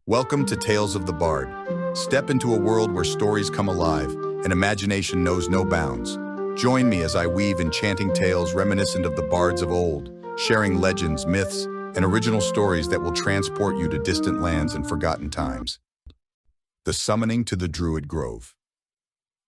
Welcome to Tales of the Bard. Step into a world where stories come alive and imagination knows no bounds. Join me as I weave enchanting tales reminiscent of the bards of old, sharing legends, myths, and original stories that will transport you to distant lands and forgotten times. The Summoning to the Druid Grove.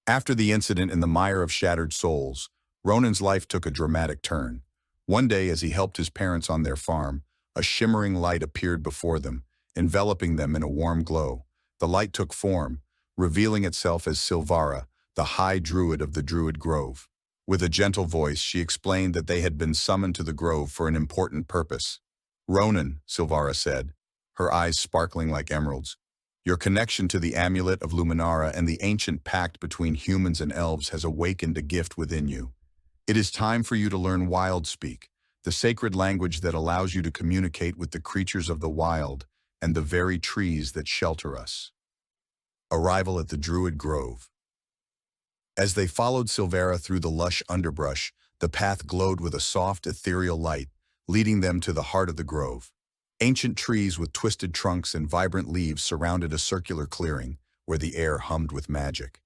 After the incident in the Mire of Shattered Souls, Ronan's life took a dramatic turn. One day, as he helped his parents on their farm, a shimmering light appeared before them, enveloping them in a warm glow. The light took form, revealing itself as Silvara, the High Druid of the Druid Grove. With a gentle voice, she explained that they had been summoned to the grove for an important purpose. "Ronan," Silvara said, her eyes sparkling like emeralds, "your connection to the amulet of Luminara and the ancient pact between humans and elves has awakened a gift within you. It is time for you to learn Wild Speak, the sacred language that allows you to communicate with the creatures of the wild and the very trees that shelter us." Arrival at the Druid Grove. As they followed Silvara through the lush underbrush, the path glowed with a soft, ethereal light, leading them to the heart of the grove. Ancient trees with twisted trunks and vibrant leaves surrounded a circular clearing, where the air hummed with magic.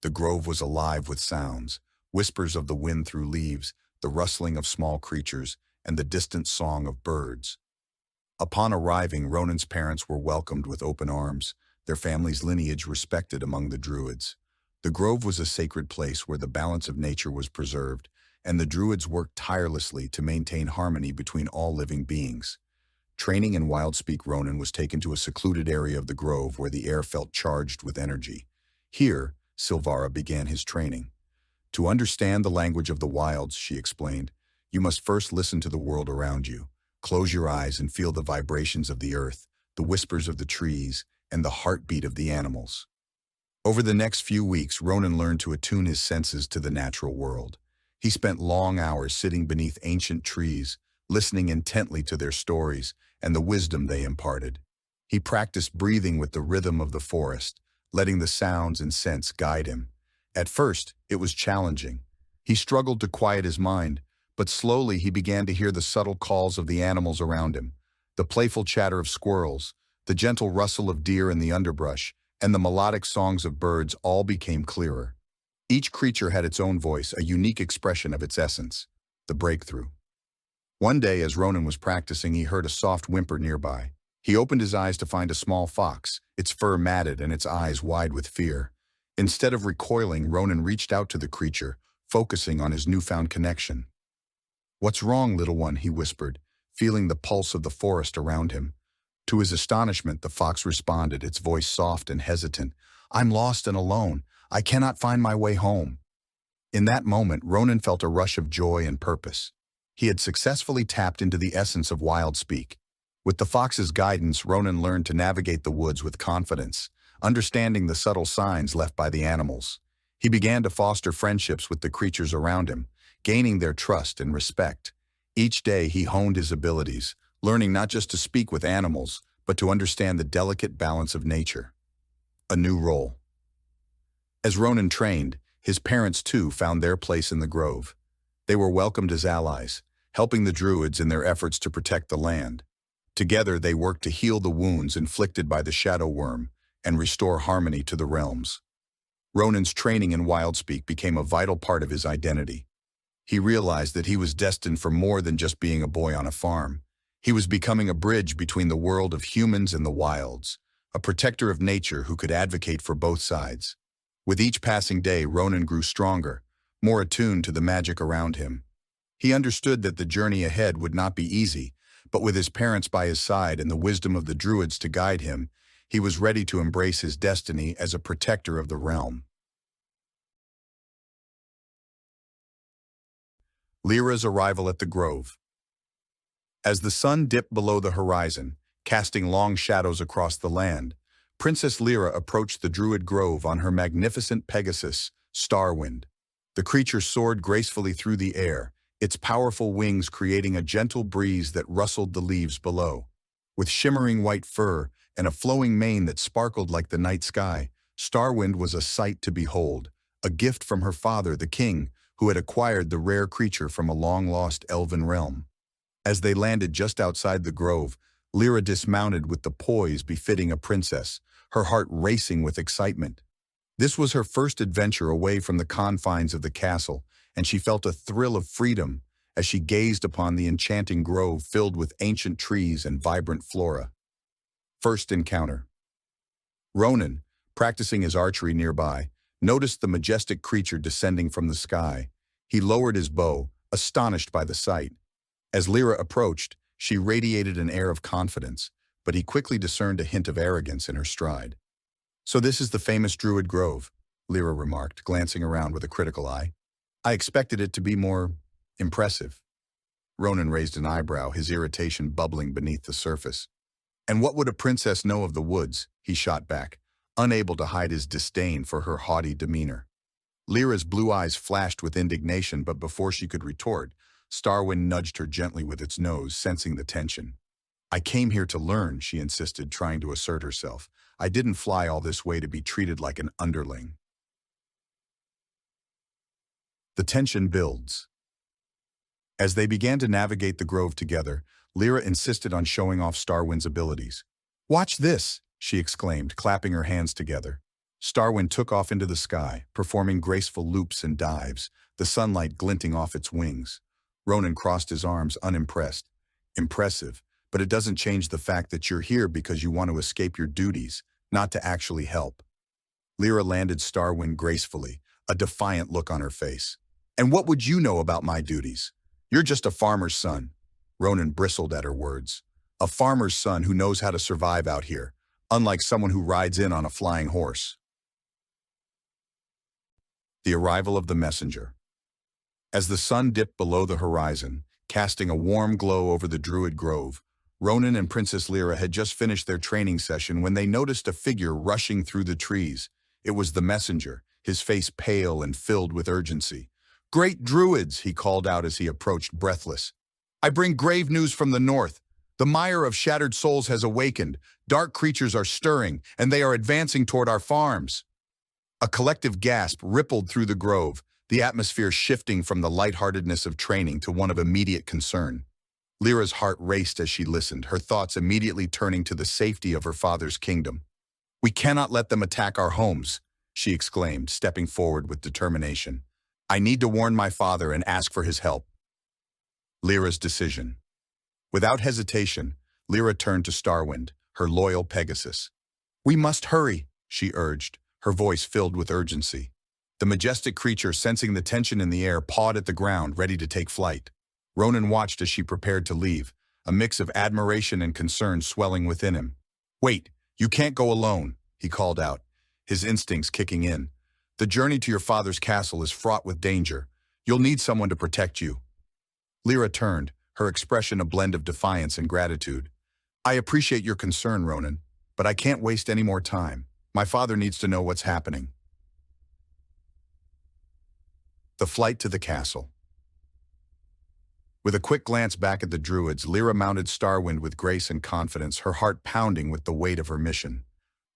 The grove was alive with sounds, whispers of the wind through leaves, the rustling of small creatures, and the distant song of birds. Upon arriving, Ronan's parents were welcomed with open arms, their family's lineage respected among the Druids. The grove was a sacred place where the balance of nature was preserved, and the Druids worked tirelessly to maintain harmony between all living beings. Training in Wild Speak, Ronan was taken to a secluded area of the grove where the air felt charged with energy. Here, Silvara began his training. "To understand the language of the wilds," she explained, "you must first listen to the world around you. Close your eyes and feel the vibrations of the earth, the whispers of the trees, and the heartbeat of the animals." Over the next few weeks, Ronan learned to attune his senses to the natural world. He spent long hours sitting beneath ancient trees, listening intently to their stories and the wisdom they imparted. He practiced breathing with the rhythm of the forest, letting the sounds and scents guide him. At first, it was challenging. He struggled to quiet his mind, but slowly he began to hear the subtle calls of the animals around him, the playful chatter of squirrels, the gentle rustle of deer in the underbrush, and the melodic songs of birds all became clearer. Each creature had its own voice, a unique expression of its essence, the breakthrough. One day, as Ronan was practicing, he heard a soft whimper nearby. He opened his eyes to find a small fox, its fur matted and its eyes wide with fear. Instead of recoiling, Ronan reached out to the creature, focusing on his newfound connection. "What's wrong, little one?" he whispered, feeling the pulse of the forest around him. To his astonishment, the fox responded, its voice soft and hesitant. "I'm lost and alone. I cannot find my way home." In that moment, Ronan felt a rush of joy and purpose. He had successfully tapped into the essence of Wild Speak. With the fox's guidance, Ronan learned to navigate the woods with confidence, understanding the subtle signs left by the animals. He began to foster friendships with the creatures around him, gaining their trust and respect. Each day he honed his abilities, learning not just to speak with animals, but to understand the delicate balance of nature. A new role. As Ronan trained, his parents too found their place in the grove. They were welcomed as allies, helping the Druids in their efforts to protect the land. Together they worked to heal the wounds inflicted by the Shadow Worm and restore harmony to the realms. Ronan's training in Wild Speak became a vital part of his identity. He realized that he was destined for more than just being a boy on a farm. He was becoming a bridge between the world of humans and the wilds, a protector of nature who could advocate for both sides. With each passing day, Ronan grew stronger, more attuned to the magic around him. He understood that the journey ahead would not be easy, but with his parents by his side and the wisdom of the Druids to guide him, he was ready to embrace his destiny as a protector of the realm. Lira's arrival at the grove. As the sun dipped below the horizon, casting long shadows across the land, Princess Lira approached the Druid Grove on her magnificent Pegasus, Starwind. The creature soared gracefully through the air, its powerful wings creating a gentle breeze that rustled the leaves below. With shimmering white fur and a flowing mane that sparkled like the night sky, Starwind was a sight to behold, a gift from her father, the king, who had acquired the rare creature from a long-lost elven realm. As they landed just outside the grove, Lira dismounted with the poise befitting a princess, her heart racing with excitement. This was her first adventure away from the confines of the castle, and she felt a thrill of freedom as she gazed upon the enchanting grove filled with ancient trees and vibrant flora. First encounter. Ronan, practicing his archery nearby, noticed the majestic creature descending from the sky. He lowered his bow, astonished by the sight. As Lira approached, she radiated an air of confidence, but he quickly discerned a hint of arrogance in her stride. "So this is the famous Druid Grove," Lira remarked, glancing around with a critical eye. "I expected it to be more impressive." Ronan raised an eyebrow, his irritation bubbling beneath the surface. "And what would a princess know of the woods?" he shot back, unable to hide his disdain for her haughty demeanor. Lyra's blue eyes flashed with indignation, but before she could retort, Starwind nudged her gently with its nose, sensing the tension. "I came here to learn," she insisted, trying to assert herself. "I didn't fly all this way to be treated like an underling." The tension builds. As they began to navigate the grove together, Lira insisted on showing off Starwind's abilities. "Watch this!" she exclaimed, clapping her hands together. Starwind took off into the sky, performing graceful loops and dives, the sunlight glinting off its wings. Ronan crossed his arms, unimpressed. "Impressive, but it doesn't change the fact that you're here because you want to escape your duties, not to actually help." Lira landed Starwind gracefully, a defiant look on her face. "And what would you know about my duties? You're just a farmer's son." Ronan bristled at her words. "A farmer's son who knows how to survive out here, unlike someone who rides in on a flying horse." The arrival of the messenger. As the sun dipped below the horizon, casting a warm glow over the Druid Grove, Ronan and Princess Lira had just finished their training session when they noticed a figure rushing through the trees. It was the messenger, his face pale and filled with urgency. "Great Druids," he called out as he approached, breathless. "I bring grave news from the north. The Mire of Shattered Souls has awakened. Dark creatures are stirring, and they are advancing toward our farms." A collective gasp rippled through the grove, the atmosphere shifting from the lightheartedness of training to one of immediate concern. Lyra's heart raced as she listened, her thoughts immediately turning to the safety of her father's kingdom. "We cannot let them attack our homes," she exclaimed, stepping forward with determination. "I need to warn my father and ask for his help." Lyra's decision. Without hesitation, Lira turned to Starwind, her loyal Pegasus. "We must hurry," she urged, her voice filled with urgency. The majestic creature, sensing the tension in the air, pawed at the ground, ready to take flight. Ronan watched as she prepared to leave, a mix of admiration and concern swelling within him. "Wait, you can't go alone," he called out, his instincts kicking in. "The journey to your father's castle is fraught with danger. You'll need someone to protect you." Lira turned, her expression a blend of defiance and gratitude. "I appreciate your concern, Ronan, but I can't waste any more time. My father needs to know what's happening." The flight to the castle. With a quick glance back at the druids, Lira mounted Starwind with grace and confidence, her heart pounding with the weight of her mission.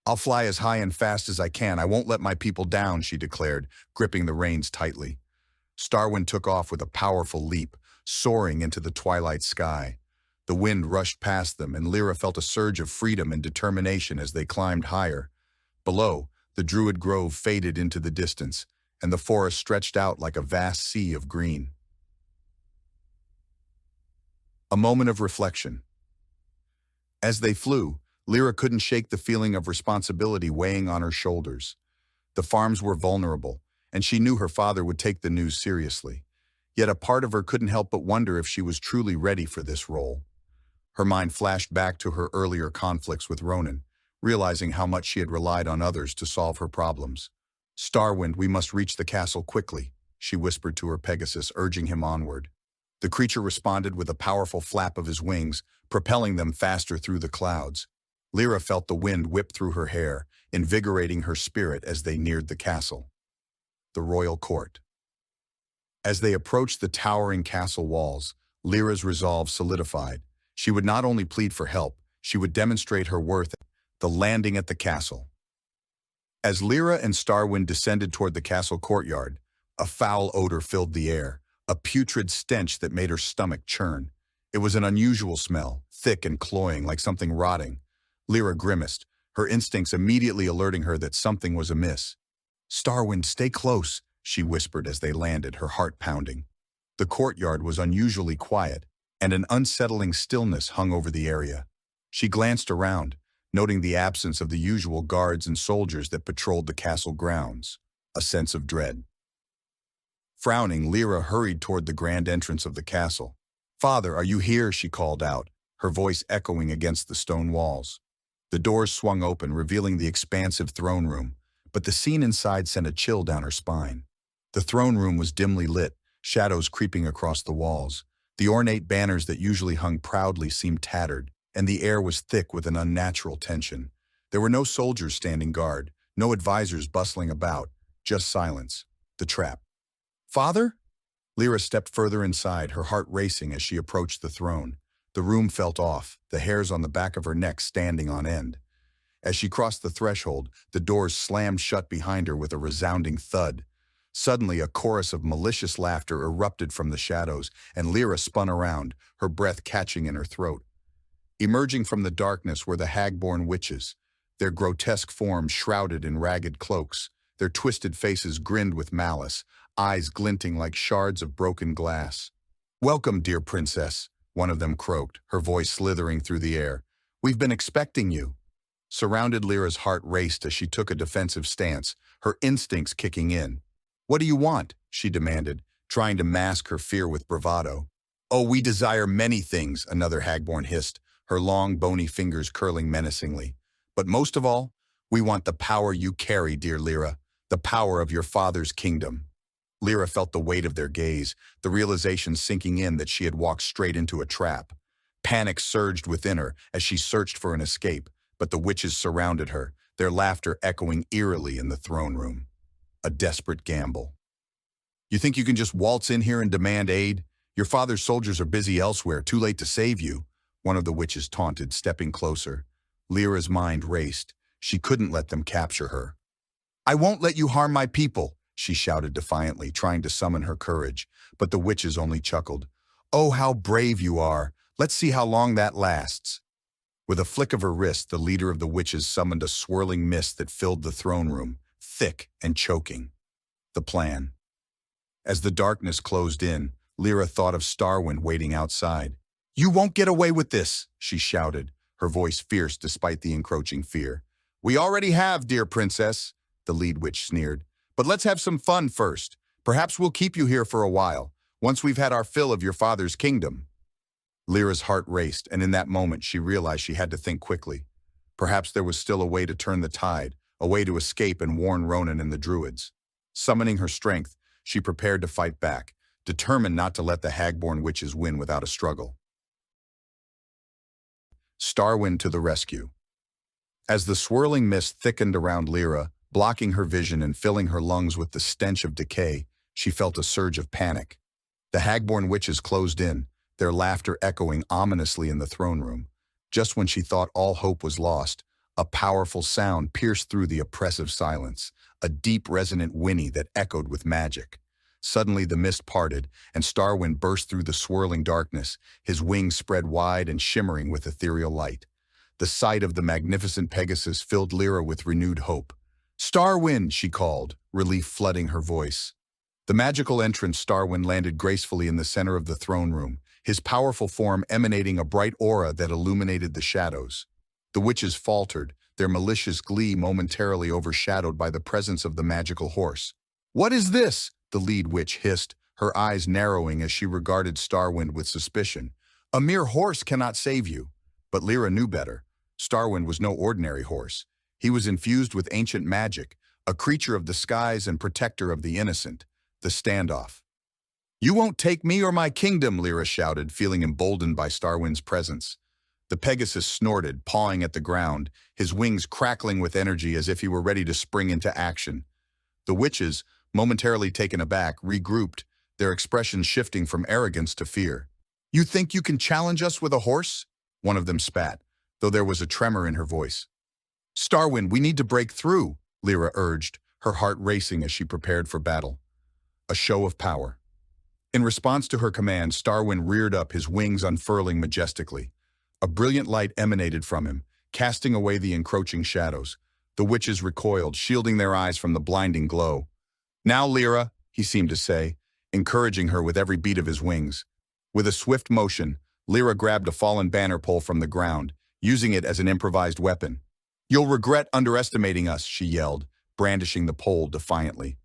"I'll fly as high and fast as I can. I won't let my people down," she declared, gripping the reins tightly. Starwind took off with a powerful leap, soaring into the twilight sky. The wind rushed past them, and Lira felt a surge of freedom and determination as they climbed higher. Below, the Druid Grove faded into the distance, and the forest stretched out like a vast sea of green. A moment of reflection. As they flew, Lira couldn't shake the feeling of responsibility weighing on her shoulders. The farms were vulnerable, and she knew her father would take the news seriously. Yet a part of her couldn't help but wonder if she was truly ready for this role. Her mind flashed back to her earlier conflicts with Ronan, realizing how much she had relied on others to solve her problems. "Starwind, we must reach the castle quickly," she whispered to her Pegasus, urging him onward. The creature responded with a powerful flap of his wings, propelling them faster through the clouds. Lira felt the wind whip through her hair, invigorating her spirit as they neared the castle. The royal court. As they approached the towering castle walls, Lyra's resolve solidified. She would not only plead for help, she would demonstrate her worth. The landing at the castle. As Lira and Starwind descended toward the castle courtyard, a foul odor filled the air, a putrid stench that made her stomach churn. It was an unusual smell, thick and cloying like something rotting. Lira grimaced, her instincts immediately alerting her that something was amiss. "Starwind, stay close," she whispered as they landed, her heart pounding. The courtyard was unusually quiet, and an unsettling stillness hung over the area. She glanced around, noting the absence of the usual guards and soldiers that patrolled the castle grounds. A sense of dread. Frowning, Lira hurried toward the grand entrance of the castle. "Father, are you here?" she called out, her voice echoing against the stone walls. The doors swung open, revealing the expansive throne room, but the scene inside sent a chill down her spine. The throne room was dimly lit, shadows creeping across the walls. The ornate banners that usually hung proudly seemed tattered, and the air was thick with an unnatural tension. There were no soldiers standing guard, no advisors bustling about, just silence. The trap. "Father?" Lira stepped further inside, her heart racing as she approached the throne. The room felt off, the hairs on the back of her neck standing on end. As she crossed the threshold, the doors slammed shut behind her with a resounding thud. Suddenly, a chorus of malicious laughter erupted from the shadows, and Lira spun around, her breath catching in her throat. Emerging from the darkness were the Hagborn witches, their grotesque forms shrouded in ragged cloaks, their twisted faces grinned with malice, eyes glinting like shards of broken glass. "Welcome, dear princess," one of them croaked, her voice slithering through the air. "We've been expecting you." Surrounded, Lyra's heart raced as she took a defensive stance, her instincts kicking in. "What do you want?" she demanded, trying to mask her fear with bravado. "Oh, we desire many things," another Hagborn hissed, her long, bony fingers curling menacingly. "But most of all, we want the power you carry, dear Lira, the power of your father's kingdom." Lira felt the weight of their gaze, the realization sinking in that she had walked straight into a trap. Panic surged within her as she searched for an escape, but the witches surrounded her, their laughter echoing eerily in the throne room. A desperate gamble. "You think you can just waltz in here and demand aid? Your father's soldiers are busy elsewhere, too late to save you," one of the witches taunted, stepping closer. Lyra's mind raced. She couldn't let them capture her. "I won't let you harm my people," she shouted defiantly, trying to summon her courage, but the witches only chuckled. "Oh, how brave you are. Let's see how long that lasts." With a flick of her wrist, the leader of the witches summoned a swirling mist that filled the throne room, thick and choking. The plan. As the darkness closed in, Lira thought of Starwind waiting outside. "You won't get away with this," she shouted, her voice fierce despite the encroaching fear. "We already have, dear princess," the lead witch sneered. "But let's have some fun first. Perhaps we'll keep you here for a while, once we've had our fill of your father's kingdom." Lyra's heart raced, and in that moment she realized she had to think quickly. Perhaps there was still a way to turn the tide, a way to escape and warn Ronan and the druids. Summoning her strength, she prepared to fight back, determined not to let the Hagborn witches win without a struggle. Starwind to the rescue. As the swirling mist thickened around Lira, blocking her vision and filling her lungs with the stench of decay, she felt a surge of panic. The Hagborn witches closed in, their laughter echoing ominously in the throne room. Just when she thought all hope was lost, a powerful sound pierced through the oppressive silence, a deep, resonant whinny that echoed with magic. Suddenly the mist parted, and Starwind burst through the swirling darkness, his wings spread wide and shimmering with ethereal light. The sight of the magnificent Pegasus filled Lira with renewed hope. "Starwind," she called, relief flooding her voice. The magical entrance Starwind landed gracefully in the center of the throne room, his powerful form emanating a bright aura that illuminated the shadows. The witches faltered, their malicious glee momentarily overshadowed by the presence of the magical horse. "What is this?" the lead witch hissed, her eyes narrowing as she regarded Starwind with suspicion. "A mere horse cannot save you." But Lira knew better. Starwind was no ordinary horse. He was infused with ancient magic, a creature of the skies and protector of the innocent, the Standoff. "You won't take me or my kingdom," Lira shouted, feeling emboldened by Starwind's presence. The Pegasus snorted, pawing at the ground, his wings crackling with energy as if he were ready to spring into action. The witches, momentarily taken aback, regrouped, their expressions shifting from arrogance to fear. "You think you can challenge us with a horse?" one of them spat, though there was a tremor in her voice. "Starwind, we need to break through," Lira urged, her heart racing as she prepared for battle. A show of power. In response to her command, Starwind reared up, his wings unfurling majestically. A brilliant light emanated from him, casting away the encroaching shadows. The witches recoiled, shielding their eyes from the blinding glow. "Now, Lira," he seemed to say, encouraging her with every beat of his wings. With a swift motion, Lira grabbed a fallen banner pole from the ground, using it as an improvised weapon. "You'll regret underestimating us," she yelled, brandishing the pole defiantly.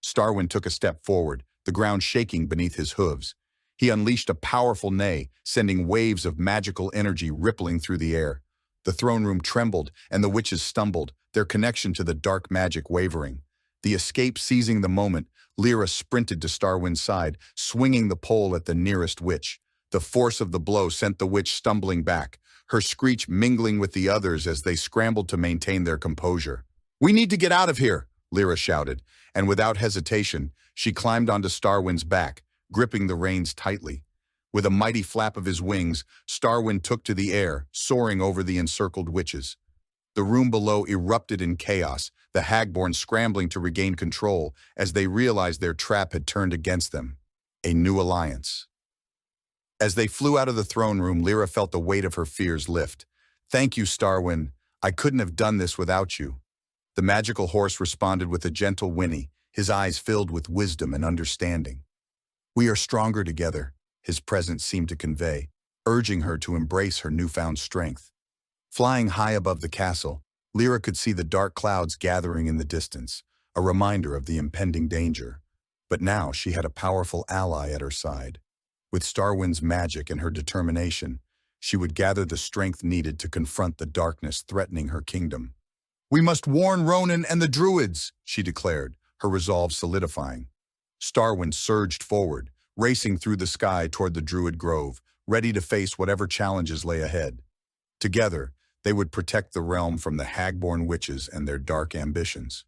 Starwind took a step forward, the ground shaking beneath his hooves. He unleashed a powerful neigh, sending waves of magical energy rippling through the air. The throne room trembled, and the witches stumbled, their connection to the dark magic wavering. The escape seizing the moment, Lira sprinted to Starwind's side, swinging the pole at the nearest witch. The force of the blow sent the witch stumbling back, her screech mingling with the others as they scrambled to maintain their composure. "We need to get out of here," Lira shouted, and without hesitation, she climbed onto Starwind's back, gripping the reins tightly. With a mighty flap of his wings, Starwind took to the air, soaring over the encircled witches. The room below erupted in chaos, the Hagborn scrambling to regain control as they realized their trap had turned against them. A new alliance. As they flew out of the throne room, Lira felt the weight of her fears lift. "Thank you, Starwind. I couldn't have done this without you." The magical horse responded with a gentle whinny, his eyes filled with wisdom and understanding. "We are stronger together," his presence seemed to convey, urging her to embrace her newfound strength. Flying high above the castle, Lira could see the dark clouds gathering in the distance, a reminder of the impending danger. But now she had a powerful ally at her side. With Starwind's magic and her determination, she would gather the strength needed to confront the darkness threatening her kingdom. "We must warn Ronan and the Druids," she declared, her resolve solidifying. Starwind surged forward, racing through the sky toward the Druid Grove, ready to face whatever challenges lay ahead. Together, they would protect the realm from the Hagborn witches and their dark ambitions.